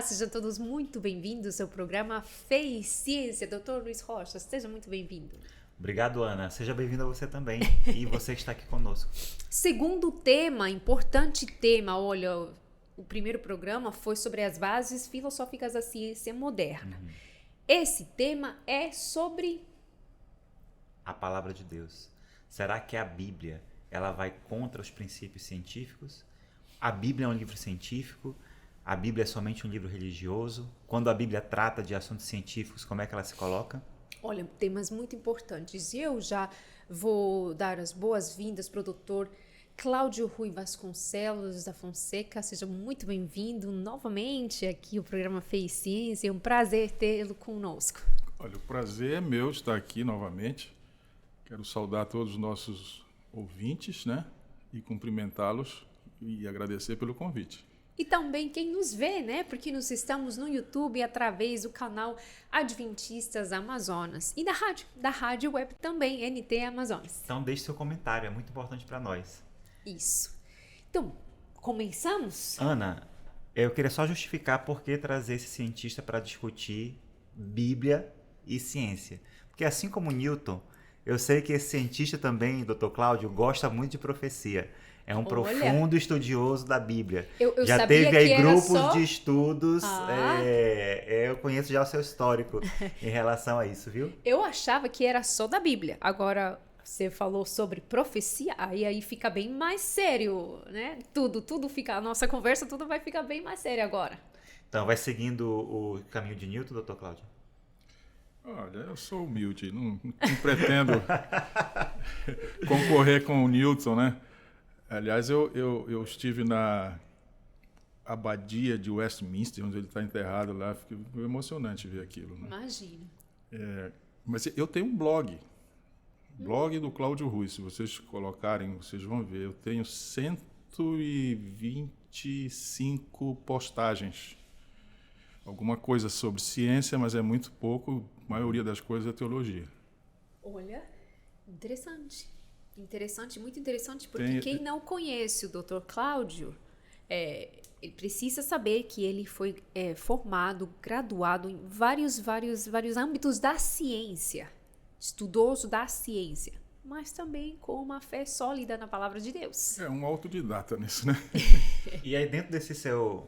sejam todos muito bem-vindos ao programa Fé e Ciência. Dr. Luiz Rocha, seja muito bem-vindo. Obrigado, Ana. Seja bem-vinda você também. E você está aqui conosco. Segundo tema, importante tema, olha, o primeiro programa foi sobre as bases filosóficas da ciência moderna. Esse tema é sobre a palavra de Deus. Será que a Bíblia ela vai contra os princípios científicos? A Bíblia é um livro científico? A Bíblia é somente um livro religioso? Quando a Bíblia trata de assuntos científicos, como é que ela se coloca? Olha, temas muito importantes. Eu já vou dar as boas-vindas para o doutor Cláudio Rui Vasconcelos da Fonseca. Seja muito bem-vindo novamente aqui ao programa Fé e Ciência. É um prazer tê-lo conosco. Olha, o prazer é meu estar aqui novamente. Quero saudar todos os nossos ouvintes, né? E cumprimentá-los e agradecer pelo convite. E também quem nos vê, né? Porque nós estamos no YouTube através do canal Adventistas Amazonas. E da rádio web também, NT Amazonas. Então deixe seu comentário, é muito importante para nós. Isso. Então, começamos? Ana, eu queria só justificar por que trazer esse cientista para discutir Bíblia e ciência. Porque assim como Newton, eu sei que esse cientista também, Dr. Cláudio, gosta muito de profecia. É um profundo estudioso da Bíblia. Eu já sabia teve aí que grupos de estudos. Eu conheço já o seu histórico em relação a isso, viu? Eu achava que era só da Bíblia. Agora, você falou sobre profecia, aí fica bem mais sério, né? Tudo fica, a nossa conversa, tudo vai ficar bem mais sério agora. Então, vai seguindo o caminho de Newton, Dr. Cláudio? Olha, eu sou humilde, não pretendo concorrer com o Newton, né? Aliás, eu estive na abadia de Westminster, onde ele está enterrado lá. Foi emocionante ver aquilo. Né? Imagino. Mas eu tenho um blog do Cláudio Rui. Se vocês colocarem, vocês vão ver. Eu tenho 125 postagens. Alguma coisa sobre ciência, mas é muito pouco. A maioria das coisas é teologia. Olha, muito interessante, porque quem não conhece o Dr. Cláudio, ele precisa saber que ele foi formado, graduado em vários âmbitos da ciência, estudioso da ciência, mas também com uma fé sólida na palavra de Deus. É um autodidata nisso, né? E aí dentro desse seu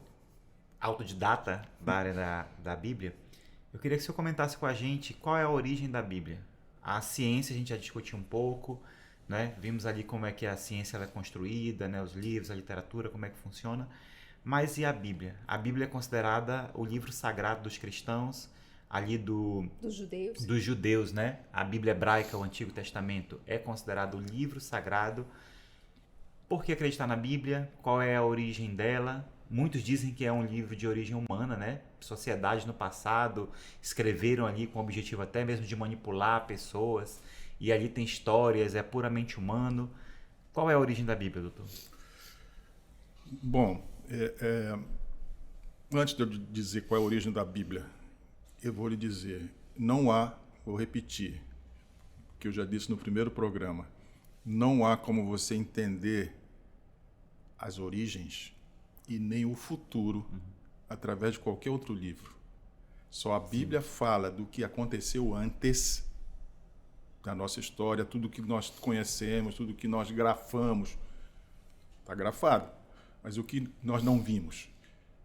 autodidata da área da Bíblia, eu queria que você comentasse com a gente qual é a origem da Bíblia. A ciência a gente já discutiu um pouco, né? Vimos ali como é que a ciência ela é construída, né? Os livros, a literatura, como é que funciona. Mas e a Bíblia? A Bíblia é considerada o livro sagrado dos cristãos, ali dos judeus, né? A Bíblia hebraica, o Antigo Testamento, é considerado o livro sagrado. Por que acreditar na Bíblia? Qual é a origem dela? Muitos dizem que é um livro de origem humana, né? Sociedades no passado escreveram ali com o objetivo até mesmo de manipular pessoas. E ali tem histórias, é puramente humano. Qual é a origem da Bíblia, doutor? Bom, antes de eu dizer qual é a origem da Bíblia, eu vou lhe dizer, vou repetir, que eu já disse no primeiro programa, não há como você entender as origens e nem o futuro através de qualquer outro livro. Só a Bíblia fala do que aconteceu antes da nossa história, tudo que nós conhecemos, tudo que nós grafamos, está grafado. Mas o que nós não vimos,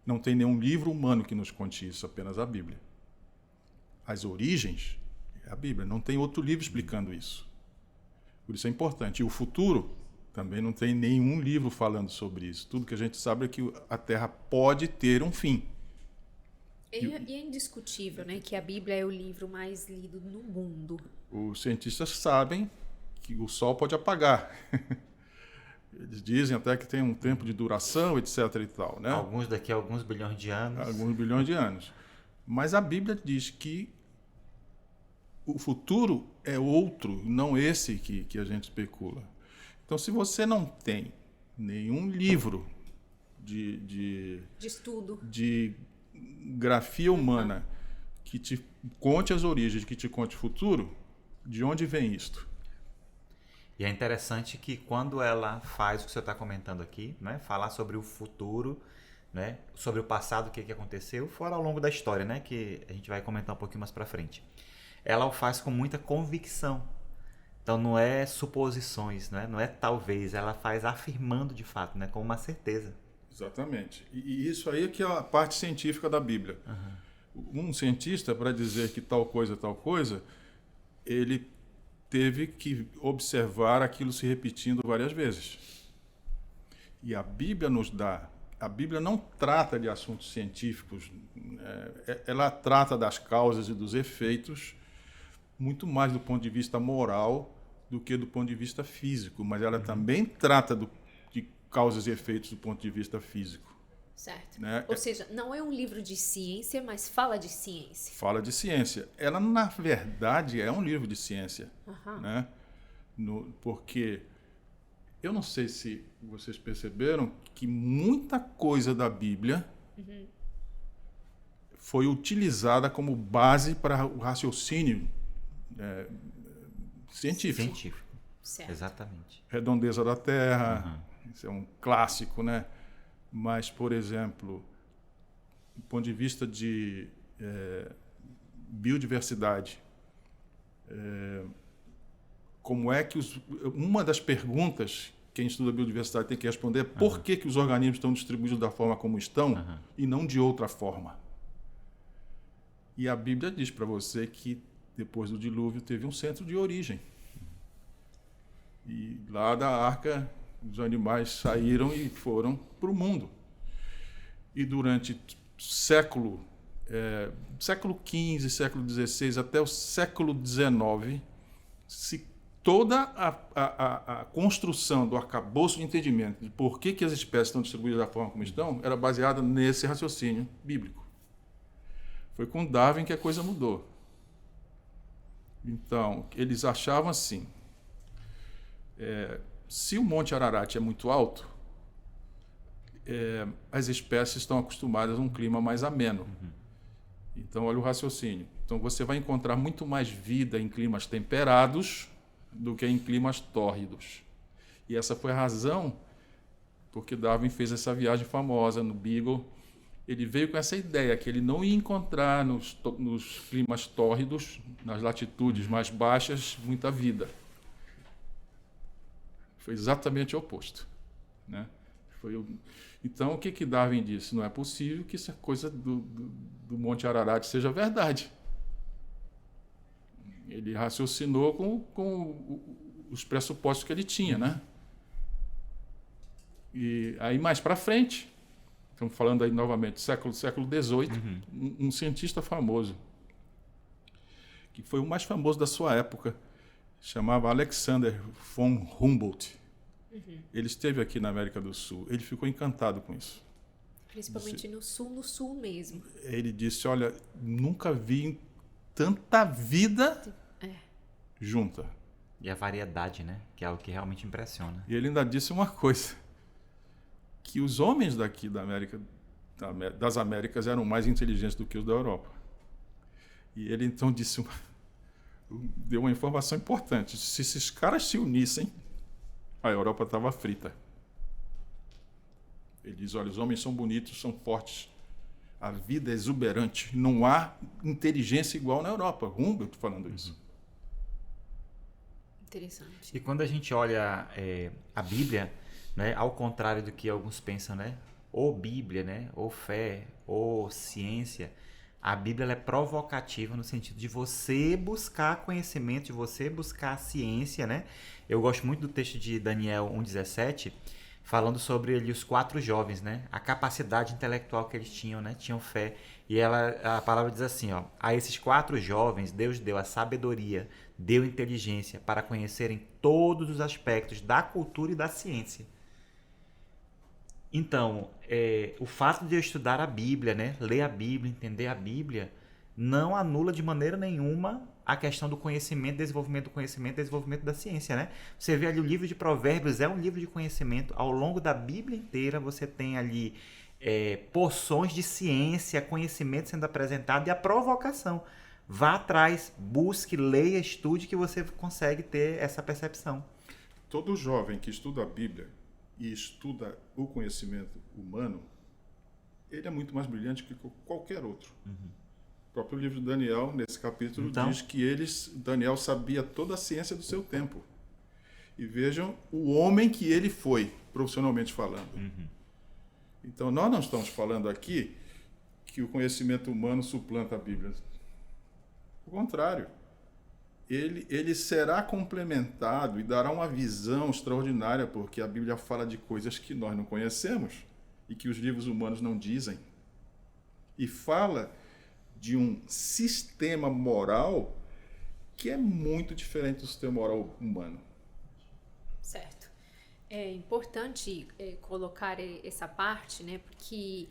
não tem nenhum livro humano que nos conte isso, apenas a Bíblia. As origens é a Bíblia, não tem outro livro explicando isso. Por isso é importante. E o futuro também não tem nenhum livro falando sobre isso. Tudo que a gente sabe é que a Terra pode ter um fim. E é indiscutível, né, que a Bíblia é o livro mais lido no mundo. Os cientistas sabem que o Sol pode apagar. Eles dizem até que tem um tempo de duração, etc. e tal, né? Alguns daqui a alguns bilhões de anos. Alguns bilhões de anos. Mas a Bíblia diz que o futuro é outro, não esse que a gente especula. Então, se você não tem nenhum livro de estudo, de grafia humana que te conte as origens, que te conte o futuro, de onde vem isto? E é interessante que quando ela faz o que você está comentando aqui, né, falar sobre o futuro, né, sobre o passado, o que aconteceu, fora ao longo da história, né, que a gente vai comentar um pouquinho mais para frente. Ela o faz com muita convicção. Então não é suposições, né? Não é talvez, ela faz afirmando de fato, né? Com uma certeza. Exatamente. E isso aí é que é a parte científica da Bíblia. Um cientista, para dizer que tal coisa, ele teve que observar aquilo se repetindo várias vezes. E a Bíblia nos dá. A Bíblia não trata de assuntos científicos, ela trata das causas e dos efeitos muito mais do ponto de vista moral do que do ponto de vista físico, mas ela também trata de causas e efeitos do ponto de vista físico. Certo. Né? Ou seja, não é um livro de ciência, mas fala de ciência. Fala de ciência. Ela, na verdade, é um livro de ciência. Né? Porque eu não sei se vocês perceberam que muita coisa da Bíblia foi utilizada como base para o raciocínio científico. Certo. Exatamente. Redondeza da Terra, isso é um clássico, né? Mas, por exemplo, do ponto de vista de biodiversidade, como é que uma das perguntas que quem estuda biodiversidade tem que responder é por que os organismos estão distribuídos da forma como estão e não de outra forma. E a Bíblia diz para você que depois do dilúvio teve um centro de origem. E lá da arca os animais saíram e foram para o mundo. E durante século XV, século XVI até o século XIX, toda a construção do arcabouço de entendimento de por que as espécies estão distribuídas da forma como estão era baseada nesse raciocínio bíblico. Foi com Darwin que a coisa mudou. Então, eles achavam assim, se o Monte Ararat é muito alto, as espécies estão acostumadas a um clima mais ameno. Então, olha o raciocínio. Então, você vai encontrar muito mais vida em climas temperados do que em climas tórridos. E essa foi a razão porque Darwin fez essa viagem famosa no Beagle. Ele veio com essa ideia que ele não ia encontrar nos climas tórridos, nas latitudes mais baixas, muita vida. Foi exatamente o oposto, né? Então, o que Darwin disse? Não é possível que essa coisa do Monte Ararat seja verdade. Ele raciocinou com os pressupostos que ele tinha, né? E aí, mais para frente, estamos falando aí novamente, século XVIII, um cientista famoso, que foi o mais famoso da sua época, chamava Alexander von Humboldt. Ele esteve aqui na América do Sul. Ele ficou encantado com isso. Principalmente no sul mesmo. Ele disse, olha, nunca vi tanta vida junta. E a variedade, né? Que é o que realmente impressiona. E ele ainda disse uma coisa, que os homens daqui das Américas eram mais inteligentes do que os da Europa. E ele então deu uma informação importante. Se esses caras se unissem, a Europa estava frita. Ele diz, olha, os homens são bonitos, são fortes. A vida é exuberante. Não há inteligência igual na Europa. Humboldt falando isso. Interessante. E quando a gente olha a Bíblia, né, ao contrário do que alguns pensam, né, ou Bíblia, né, ou fé, ou ciência, a Bíblia ela é provocativa no sentido de você buscar conhecimento, de você buscar ciência, né? Eu gosto muito do texto de Daniel 1,17, falando sobre os 4 jovens, né? A capacidade intelectual que eles tinham, né? Tinham fé. E a palavra diz assim, ó, a esses 4 jovens Deus deu a sabedoria, deu inteligência para conhecerem todos os aspectos da cultura e da ciência. Então, o fato de eu estudar a Bíblia, né, ler a Bíblia, entender a Bíblia, não anula de maneira nenhuma a questão do conhecimento, desenvolvimento da ciência, né? Você vê ali o livro de Provérbios, é um livro de conhecimento. Ao longo da Bíblia inteira, você tem ali porções de ciência, conhecimento sendo apresentado e a provocação. Vá atrás, busque, leia, estude, que você consegue ter essa percepção. Todo jovem que estuda a Bíblia e estuda o conhecimento humano, ele é muito mais brilhante que qualquer outro. O próprio livro de Daniel, nesse capítulo, diz que Daniel sabia toda a ciência do seu tempo. E vejam o homem que ele foi, profissionalmente falando. Então, nós não estamos falando aqui que o conhecimento humano suplanta a Bíblia. Ao contrário, ele será complementado e dará uma visão extraordinária, porque a Bíblia fala de coisas que nós não conhecemos e que os livros humanos não dizem. E fala de um sistema moral que é muito diferente do sistema moral humano. Certo. É importante colocar essa parte, né? Porque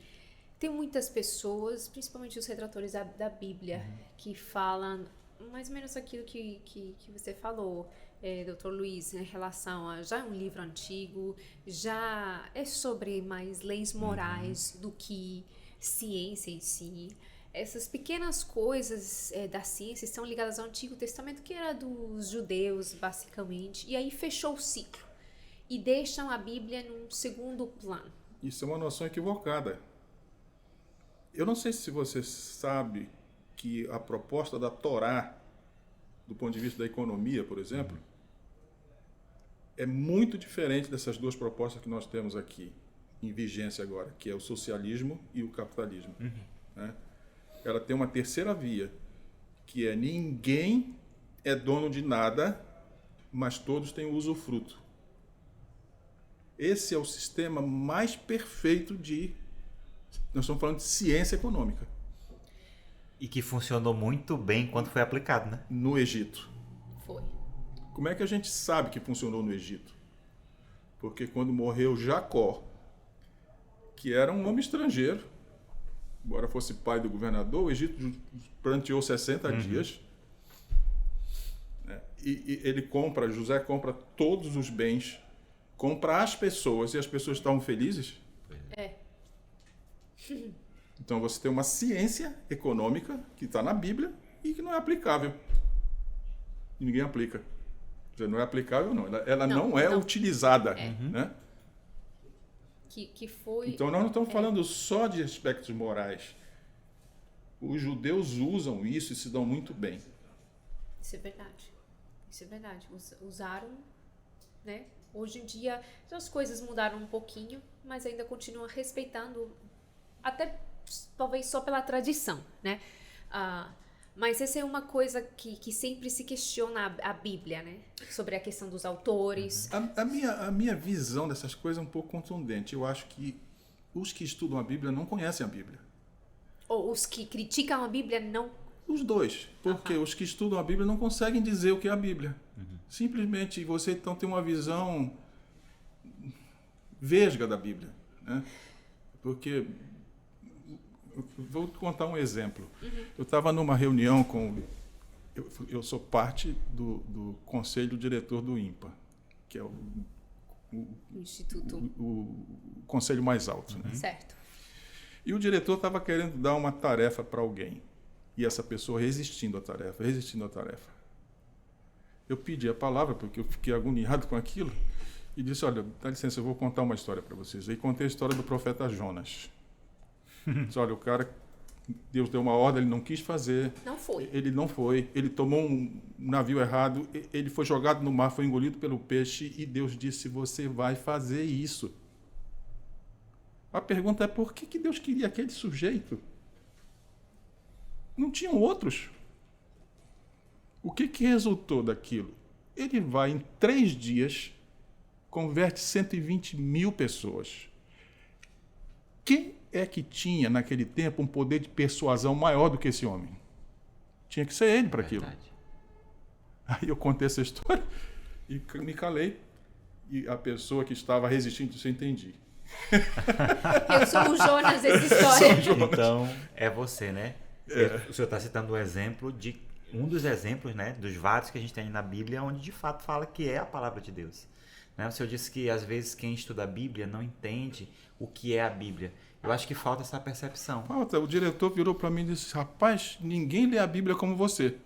tem muitas pessoas, principalmente os retratores da Bíblia, que falam mais ou menos aquilo que você falou, Dr. Luiz, em relação a já é um livro antigo, já é sobre mais leis morais do que ciência em si. Essas pequenas coisas da ciência estão ligadas ao Antigo Testamento, que era dos judeus, basicamente, e aí fechou o ciclo. E deixam a Bíblia num segundo plano. Isso é uma noção equivocada. Eu não sei se você sabe que a proposta da Torá, do ponto de vista da economia, por exemplo, é muito diferente dessas duas propostas que nós temos aqui em vigência agora, que é o socialismo e o capitalismo. Né? Ela tem uma terceira via, que é ninguém é dono de nada, mas todos têm usufruto. Esse é o sistema mais perfeito nós estamos falando de ciência econômica. E que funcionou muito bem quando foi aplicado, né? No Egito. Foi. Como é que a gente sabe que funcionou no Egito? Porque quando morreu Jacó, que era um homem estrangeiro, embora fosse pai do governador, o Egito pranteou 60 dias. Né? E José compra todos os bens, compra as pessoas, e as pessoas estavam felizes. Então você tem uma ciência econômica que está na Bíblia e que não é aplicável. E ninguém aplica. Quer dizer, não é aplicável, não. Ela não é utilizada. Né? Que foi... Então nós não estamos falando só de aspectos morais. Os judeus usam isso e se dão muito bem. Isso é verdade. Isso é verdade. Usaram, né? Hoje em dia as coisas mudaram um pouquinho, mas ainda continuam respeitando, até talvez só pela tradição, né? Mas essa é uma coisa que sempre se questiona a Bíblia, né? Sobre a questão dos autores. A minha visão dessas coisas é um pouco contundente. Eu acho que os que estudam a Bíblia não conhecem a Bíblia. Ou os que criticam a Bíblia não... Os dois. Porque os que estudam a Bíblia não conseguem dizer o que é a Bíblia. Simplesmente você então tem uma visão vesga da Bíblia. Né? Porque... Vou contar um exemplo. Eu estava numa reunião eu sou parte do conselho diretor do INPA, que é o Instituto. O conselho mais alto. Né? Certo. E o diretor estava querendo dar uma tarefa para alguém. E essa pessoa resistindo à tarefa. Eu pedi a palavra, porque eu fiquei agoniado com aquilo, e disse, olha, dá licença, eu vou contar uma história para vocês. Aí contei a história do profeta Jonas. Disse, olha, o cara, Deus deu uma ordem, ele não quis fazer. Não foi. Ele não foi. Ele tomou um navio errado, ele foi jogado no mar, foi engolido pelo peixe, e Deus disse, você vai fazer isso. A pergunta é, por que Deus queria aquele sujeito? Não tinham outros. O que resultou daquilo? Ele vai, em 3 dias, converte 120 mil pessoas. Quem é que tinha, naquele tempo, um poder de persuasão maior do que esse homem? Tinha que ser ele para aquilo. Aí eu contei essa história e me calei. E a pessoa que estava resistindo disse, eu entendi. Eu sou o Jonas dessa história. Então, é você, né? O senhor está citando um dos exemplos, né, dos vários que a gente tem na Bíblia, onde de fato fala que é a palavra de Deus. Né? O senhor disse que às vezes quem estuda a Bíblia não entende o que é a Bíblia. Eu acho que falta essa percepção. Falta. O diretor virou para mim e disse, rapaz, ninguém lê a Bíblia como você.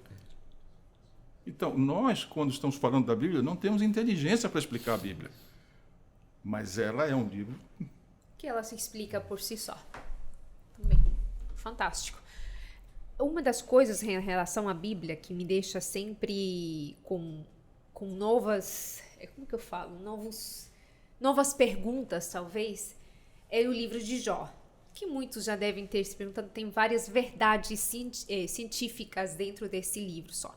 Então, nós, quando estamos falando da Bíblia, não temos inteligência para explicar a Bíblia. Mas ela é um livro... Que ela se explica por si só. fantástico. Uma das coisas em relação à Bíblia que me deixa sempre com novas, como que eu falo? Novas perguntas, talvez, é o livro de Jó, que muitos já devem ter se perguntado. Tem várias verdades científicas dentro desse livro só.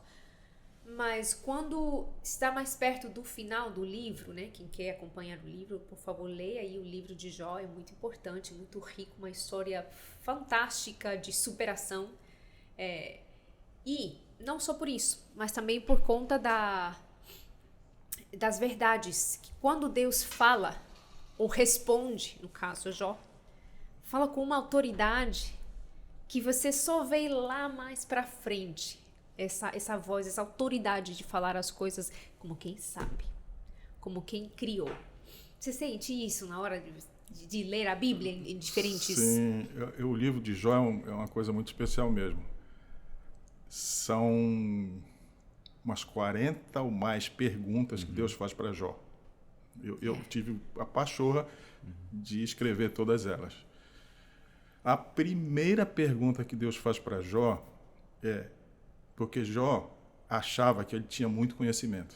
Mas quando está mais perto do final do livro, né, quem quer acompanhar o livro, por favor, leia aí o livro de Jó, é muito importante, muito rico, uma história fantástica de superação. E não só por isso, mas também por conta das verdades, que quando Deus fala, ou responde, no caso Jó, fala com uma autoridade que você só vê lá mais pra frente. Essa voz, essa autoridade de falar as coisas como quem sabe, como quem criou. Você sente isso na hora de ler a Bíblia em diferentes... Sim, o livro de Jó é uma coisa muito especial mesmo. São umas 40 ou mais perguntas que Deus faz para Jó. Eu tive a pachorra de escrever todas elas. A primeira pergunta que Deus faz para Jó é... Porque Jó achava que ele tinha muito conhecimento.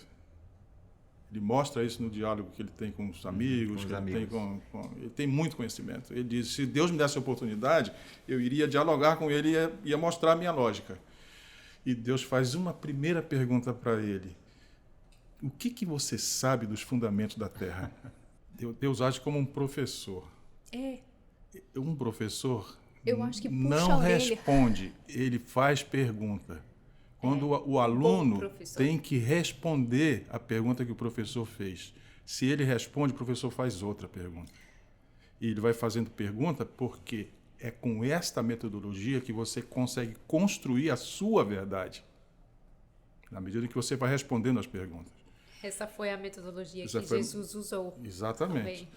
Ele mostra isso no diálogo que ele tem com os amigos. Ele tem muito conhecimento. Ele diz, se Deus me desse a oportunidade, eu iria dialogar com ele e ia mostrar a minha lógica. E Deus faz uma primeira pergunta para ele. O que você sabe dos fundamentos da terra? Deus age como um professor. Um professor eu acho que não responde, ele faz pergunta. Quando o aluno tem que responder a pergunta que o professor fez. Se ele responde, o professor faz outra pergunta. E ele vai fazendo pergunta porque é com esta metodologia que você consegue construir a sua verdade. Na medida que você vai respondendo as perguntas. Essa foi a metodologia que Jesus usou. Exatamente. Também.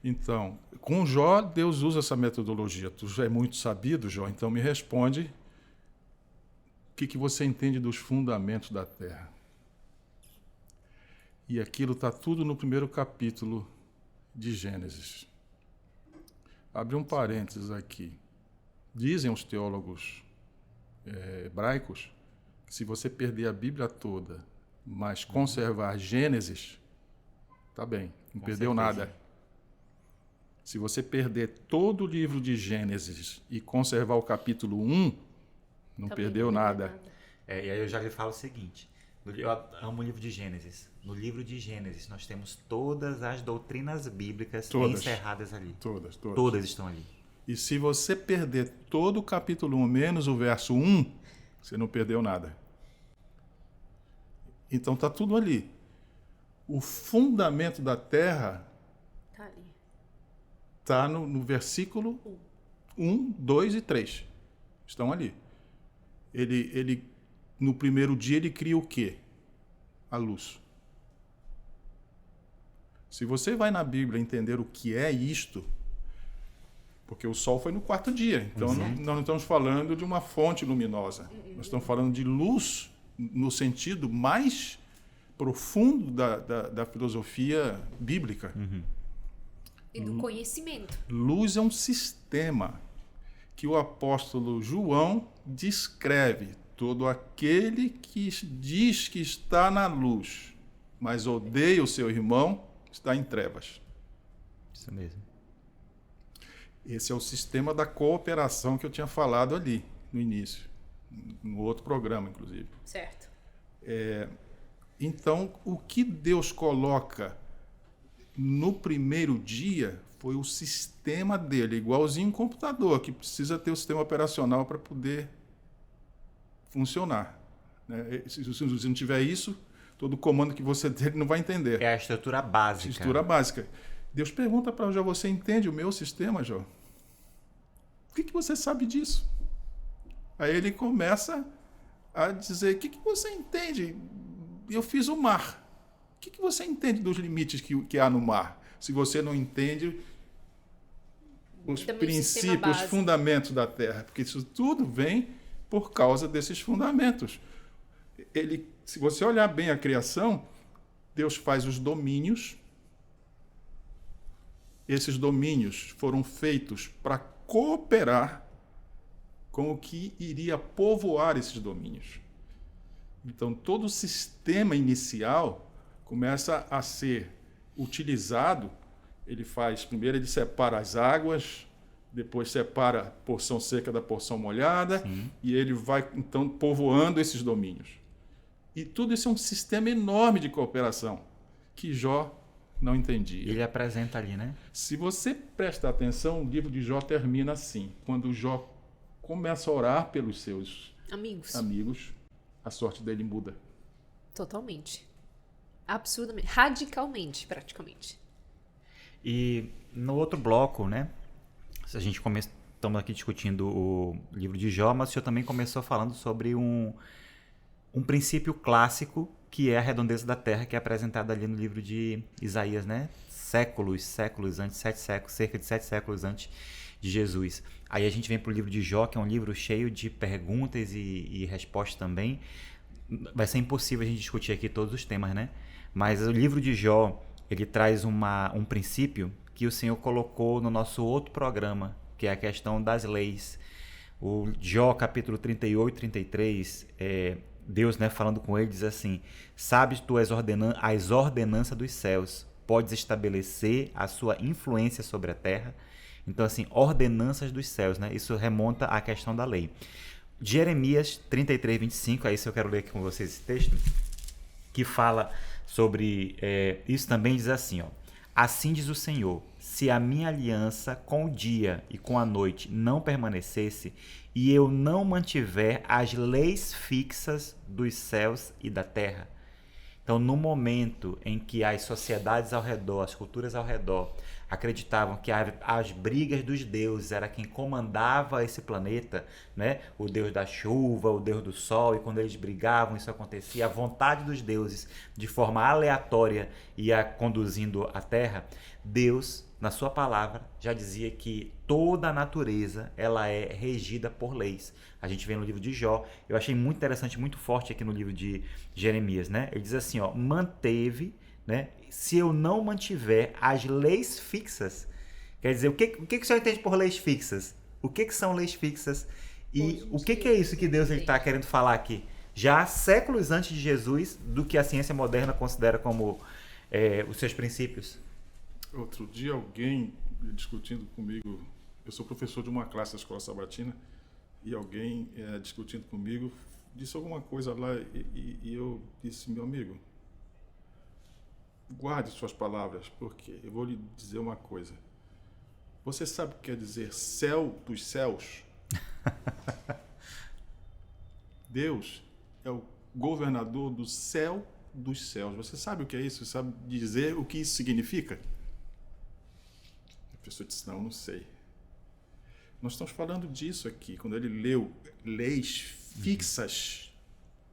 Então, com Jó, Deus usa essa metodologia. Tu já é muito sabido, Jó, então me responde... O que você entende dos fundamentos da terra? E aquilo está tudo no primeiro capítulo de Gênesis. Abre um parênteses aqui. Dizem os teólogos hebraicos que se você perder a Bíblia toda, mas conservar Gênesis, tá bem, não perdeu nada. Se você perder todo o livro de Gênesis e conservar o capítulo 1, não também perdeu nada. E aí eu já lhe falo o seguinte, eu amo o livro de Gênesis. No livro de Gênesis nós temos todas as doutrinas bíblicas encerradas ali. Todas estão ali. E se você perder todo o capítulo 1 menos o verso 1, você não perdeu nada. Então está tudo ali. O fundamento da terra está no versículo 1, 2 e 3. Estão ali. Ele, no primeiro dia, ele cria o quê? A luz. Se você vai na Bíblia entender o que é isto, porque o sol foi no quarto dia, então nós não estamos falando de uma fonte luminosa, nós estamos falando de luz no sentido mais profundo da filosofia bíblica. E do conhecimento. Luz é um sistema que o apóstolo João descreve. Todo aquele que diz que está na luz, mas odeia o seu irmão, está em trevas. Isso mesmo. Esse é o sistema da cooperação que eu tinha falado ali, no início. No outro programa, inclusive. Certo. Então, o que Deus coloca no primeiro dia foi o sistema dele, igualzinho um computador, que precisa ter o sistema operacional para poder funcionar. Se você não tiver isso, todo comando que você der não vai entender. É a estrutura básica. Estrutura básica. Deus pergunta para Jó, você entende o meu sistema, Jó? O que você sabe disso? Aí ele começa a dizer, o que você entende? Eu fiz o mar. O que você entende dos limites que há no mar? Se você não entende os princípios, os fundamentos da terra. Porque isso tudo vem por causa desses fundamentos. Se você olhar bem a criação, Deus faz os domínios. Esses domínios foram feitos para cooperar com o que iria povoar esses domínios. Então, todo o sistema inicial começa a ser utilizado. Primeiro ele separa as águas, depois separa a porção seca da porção molhada, sim, e ele vai, então, povoando esses domínios. E tudo isso é um sistema enorme de cooperação que Jó não entendia. Ele apresenta ali, né? Se você prestar atenção, o livro de Jó termina assim. Quando Jó começa a orar pelos seus amigos, a sorte dele muda. Totalmente. Absurdamente. Radicalmente, praticamente. E no outro bloco, né? A gente estamos aqui discutindo o livro de Jó, mas o senhor também começou falando sobre um princípio clássico, que é a redondeza da terra, que é apresentado ali no livro de Isaías, né? Séculos antes, cerca de 7 séculos antes de Jesus. Aí a gente vem para o livro de Jó, que é um livro cheio de perguntas e respostas também. Vai ser impossível a gente discutir aqui todos os temas, né? Mas o livro de Jó, ele traz um princípio que o Senhor colocou no nosso outro programa, que é a questão das leis. O Jó, capítulo 38, 33, Deus, né, falando com ele, diz assim: sabes tu as ordenanças dos céus, podes estabelecer a sua influência sobre a terra. Então, assim, ordenanças dos céus, né? Isso remonta à questão da lei. Jeremias 33, 25, é isso que eu quero ler aqui com vocês, esse texto, que fala sobre isso também, diz assim, ó: assim diz o Senhor, se a minha aliança com o dia e com a noite não permanecesse, e eu não mantiver as leis fixas dos céus e da terra. Então, no momento em que as sociedades ao redor, as culturas ao redor, acreditavam que as brigas dos deuses era quem comandava esse planeta, né? O deus da chuva, o deus do sol, e quando eles brigavam, isso acontecia. A vontade dos deuses, de forma aleatória, ia conduzindo a terra. Deus, na sua palavra, já dizia que toda a natureza ela é regida por leis. A gente vê no livro de Jó. Eu achei muito interessante, muito forte aqui no livro de Jeremias, né? Ele diz assim, ó: manteve, né? Se eu não mantiver as leis fixas, quer dizer, o que o senhor entende por leis fixas? O que são leis fixas? E o que é isso que Deus está querendo falar aqui? Já séculos antes de Jesus, do que a ciência moderna considera como os seus princípios. Outro dia alguém discutindo comigo, eu sou professor de uma classe da Escola Sabatina, e alguém discutindo comigo disse alguma coisa lá e eu disse: meu amigo, guarde suas palavras, porque eu vou lhe dizer uma coisa. Você sabe o que quer dizer céu dos céus? Deus é o governador do céu dos céus. Você sabe o que é isso? Você sabe dizer o que isso significa? A pessoa disse: não sei. Nós estamos falando disso aqui. Quando ele leu leis fixas,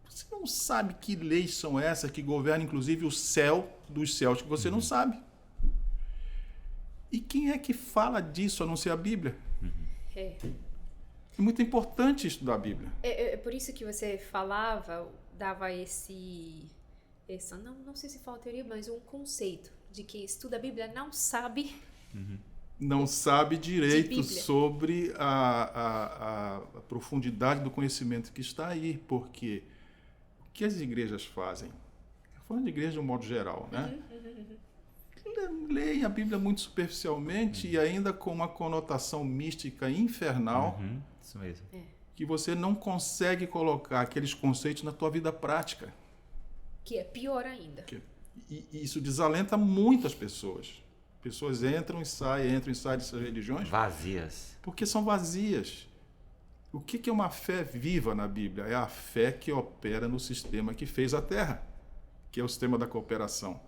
você não sabe que leis são essas que governam inclusive o céu dos céus, que você não sabe. E quem é que fala disso a não ser a Bíblia? É muito importante estudar a Bíblia. É por isso que você dava não sei se fala teoria, mas um conceito de que estuda a Bíblia não sabe... Não sabe direito sobre a profundidade do conhecimento que está aí, porque o que as igrejas fazem? Falando de igreja de um modo geral, né? Leem a Bíblia muito superficialmente e ainda com uma conotação mística infernal, isso mesmo. Que você não consegue colocar aqueles conceitos na tua vida prática. Que é pior ainda. E isso desalenta muitas pessoas. Pessoas entram e saem dessas religiões. Vazias. Porque são vazias. O que é uma fé viva na Bíblia? É a fé que opera no sistema que fez a Terra, que é o sistema da cooperação.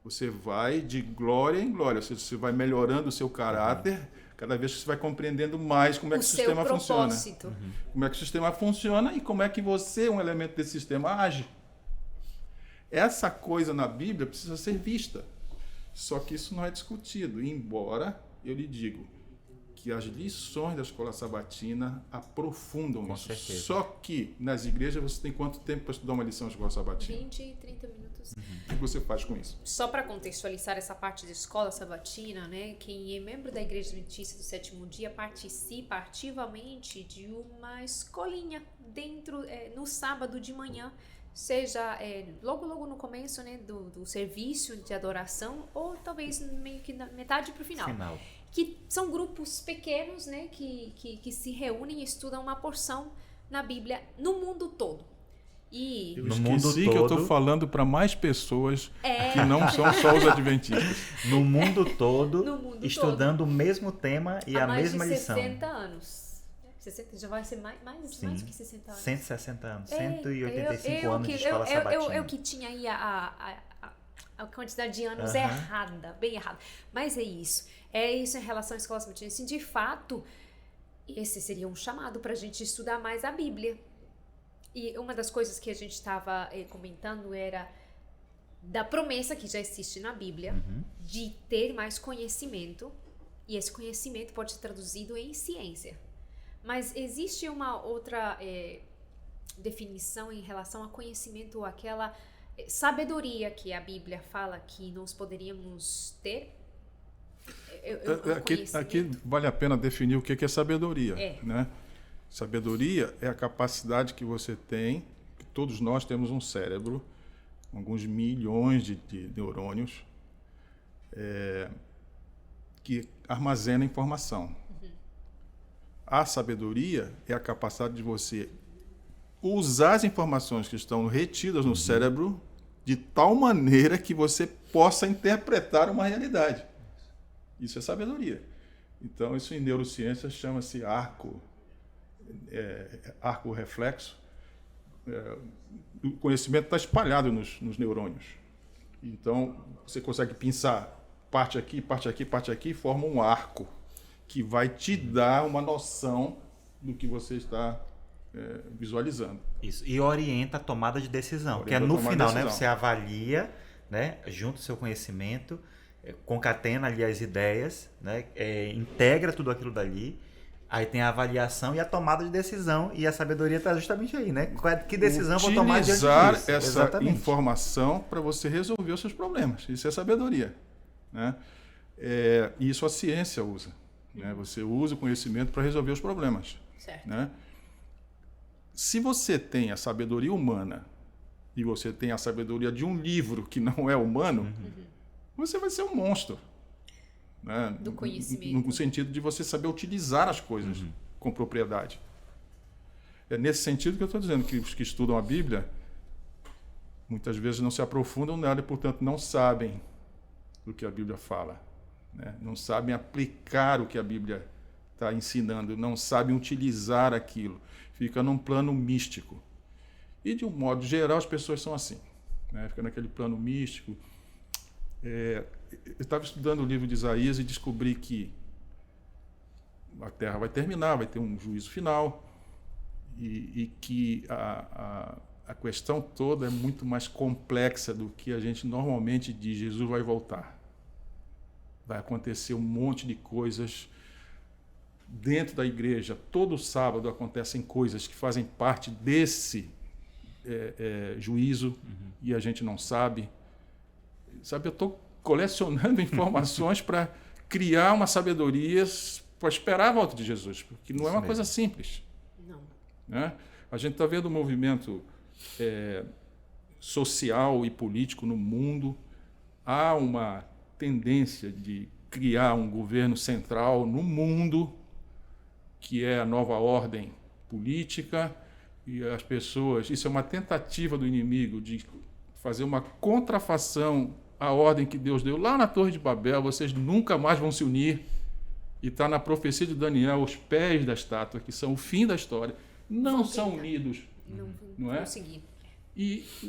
Você vai de glória em glória, você vai melhorando o seu caráter, cada vez que você vai compreendendo mais como é que o sistema funciona. Como é que o sistema funciona e como é que você, um elemento desse sistema, age. Essa coisa na Bíblia precisa ser vista. Só que isso não é discutido, embora eu lhe digo que as lições da escola sabatina aprofundam Com isso. certeza. Só que nas igrejas você tem quanto tempo para estudar uma lição de escola sabatina? 20, 30 minutos. O que você faz com isso? Só para contextualizar essa parte de escola sabatina, né? Quem é membro da Igreja Adventista do Sétimo Dia participa ativamente de uma escolinha dentro, no sábado de manhã, seja logo no começo, né, do serviço de adoração, ou talvez meio que na metade para o final. Que são grupos pequenos, né, que se reúnem e estudam uma porção na Bíblia no mundo todo. E Eu No esqueci mundo que eu estou todo. falando para mais pessoas que não são só os adventistas. No mundo todo, No mundo estudando o mesmo tema e há a mais mesma de lição. 60 anos. 60, já vai ser mais do que 60 anos. 160 anos, É, 185 anos de escola sabatina. Eu que tinha aí a quantidade de anos Aham. errada, bem errada. Mas é isso. É isso em relação à escola sabatina. Assim, de fato, esse seria um chamado para a gente estudar mais a Bíblia. E uma das coisas que a gente estava comentando era da promessa que já existe na Bíblia de ter mais conhecimento. E esse conhecimento pode ser traduzido em ciência. Mas existe uma outra definição em relação a conhecimento, aquela sabedoria que a Bíblia fala que nós poderíamos ter. Aqui vale a pena definir o que é sabedoria. Né? Sabedoria é a capacidade que você tem, que todos nós temos um cérebro, alguns milhões de neurônios, que armazena informação. A sabedoria é a capacidade de você usar as informações que estão retidas no cérebro de tal maneira que você possa interpretar uma realidade. Isso é sabedoria. Então, isso em neurociências chama-se arco reflexo. O conhecimento está espalhado nos neurônios. Então, você consegue pensar parte aqui, parte aqui, parte aqui, e forma um arco que vai te dar uma noção do que você está visualizando. Isso. E orienta a tomada de decisão. Orienta Que é no a tomada de final, né? decisão. Você avalia, né? Junto o seu conhecimento, concatena ali as ideias, né? Integra tudo aquilo dali. Aí tem a avaliação e a tomada de decisão. E a sabedoria está justamente aí, né? Que decisão vou tomar diante Utilizar disso? essa Exatamente. informação para você resolver os seus problemas. Isso é sabedoria. Né? E isso a ciência usa. Né? Você usa o conhecimento para resolver os problemas. Certo. Né? Se você tem a sabedoria humana e você tem a sabedoria de um livro que não é humano, você vai ser um monstro. Né? Do conhecimento. No sentido de você saber utilizar as coisas com propriedade. É nesse sentido que eu estou dizendo que os que estudam a Bíblia muitas vezes não se aprofundam nela e, portanto, não sabem do que a Bíblia fala. Né? Não sabem aplicar o que a Bíblia está ensinando, não sabem utilizar aquilo. Fica num plano místico. E, de um modo geral, as pessoas são assim. Né? Fica naquele plano místico. Eu estava estudando o livro de Isaías e descobri que a Terra vai terminar, vai ter um juízo final, e que a questão toda é muito mais complexa do que a gente normalmente diz. Jesus vai voltar. Vai acontecer um monte de coisas dentro da igreja. Todo sábado acontecem coisas que fazem parte desse juízo e a gente não sabe. Sabe, eu estou colecionando informações para criar uma sabedoria para esperar a volta de Jesus, porque não é uma coisa simples. Não. Né? A gente está vendo um movimento social e político no mundo. Há uma tendência de criar um governo central no mundo, que é a nova ordem política, e as pessoas... Isso é uma tentativa do inimigo de fazer uma contrafação à ordem que Deus deu lá na Torre de Babel. Vocês nunca mais vão se unir. E está na profecia de Daniel, os pés da estátua, que são o fim da história, não são unidos. Não é? Consegui.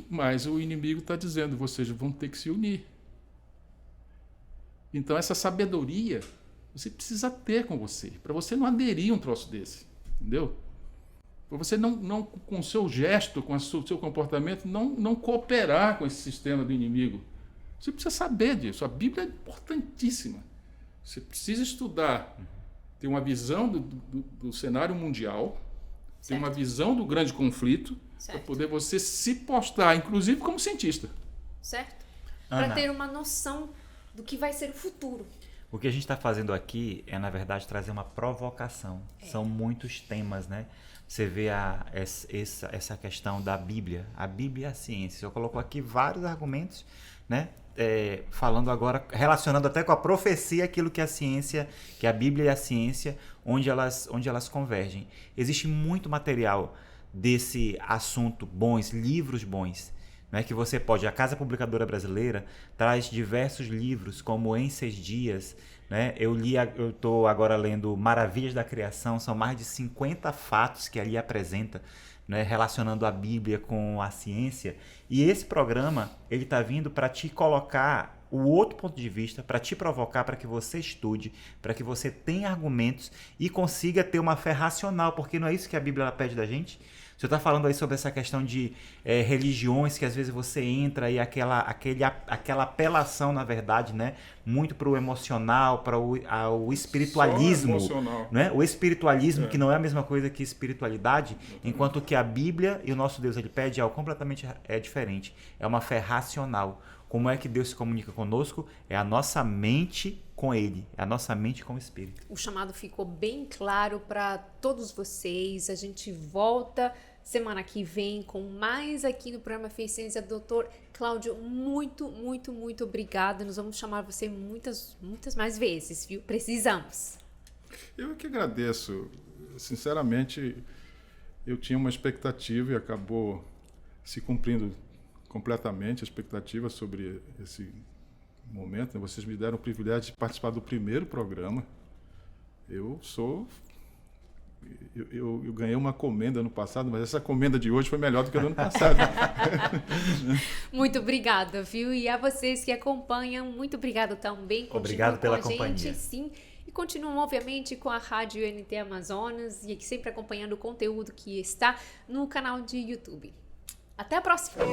Mas o inimigo está dizendo, vocês vão ter que se unir. Então, essa sabedoria você precisa ter com você, para você não aderir a um troço desse, entendeu? Para você não com o seu gesto, com o seu comportamento, não cooperar com esse sistema do inimigo. Você precisa saber disso. A Bíblia é importantíssima. Você precisa estudar, tem uma visão do cenário mundial, Certo. tem uma visão do grande conflito, para poder você se postar, inclusive como cientista. Certo? Ana, Para ter uma noção do que vai ser o futuro. o que a gente está fazendo aqui é, na verdade, trazer uma provocação. São muitos temas, né? Você vê essa questão da Bíblia. A Bíblia e a ciência. Eu coloco aqui vários argumentos, né? Falando agora, relacionando até com a profecia, aquilo que a ciência, que a Bíblia e a ciência, onde elas convergem. Existe muito material desse assunto, livros bons, né, que você pode. A Casa Publicadora Brasileira traz diversos livros, como Em 6 Dias, né? Eu estou agora lendo Maravilhas da Criação, são mais de 50 fatos que ali apresenta, né, relacionando a Bíblia com a ciência. E esse programa, ele está vindo para te colocar o outro ponto de vista, para te provocar, para que você estude, para que você tenha argumentos e consiga ter uma fé racional, porque não é isso que a Bíblia pede da gente. Você está falando aí sobre essa questão de religiões que às vezes você entra e aquela apelação, na verdade, né, muito para o emocional, para o espiritualismo. Né? O espiritualismo, que não é a mesma coisa que espiritualidade, enquanto que a Bíblia e o nosso Deus, ele pede algo completamente diferente. É uma fé racional. Como é que Deus se comunica conosco? É a nossa mente com Ele, é a nossa mente com o Espírito. O chamado ficou bem claro para todos vocês. A gente volta semana que vem com mais aqui no programa Fé e Ciência. Dr. Cláudio, muito, muito, muito obrigada. Nós vamos chamar você muitas mais vezes, viu? Precisamos. Eu que agradeço. Sinceramente, eu tinha uma expectativa e acabou se cumprindo completamente a expectativa sobre esse momento. Vocês me deram o privilégio de participar do primeiro programa. Eu ganhei uma comenda no passado, mas essa comenda de hoje foi melhor do que a do ano passado. Muito obrigada, viu? E a vocês que acompanham, muito obrigado também. Obrigado pela companhia. companhia. Sim. E continuam, obviamente, com a Rádio NT Amazonas e sempre acompanhando o conteúdo que está no canal de YouTube. Até a próxima!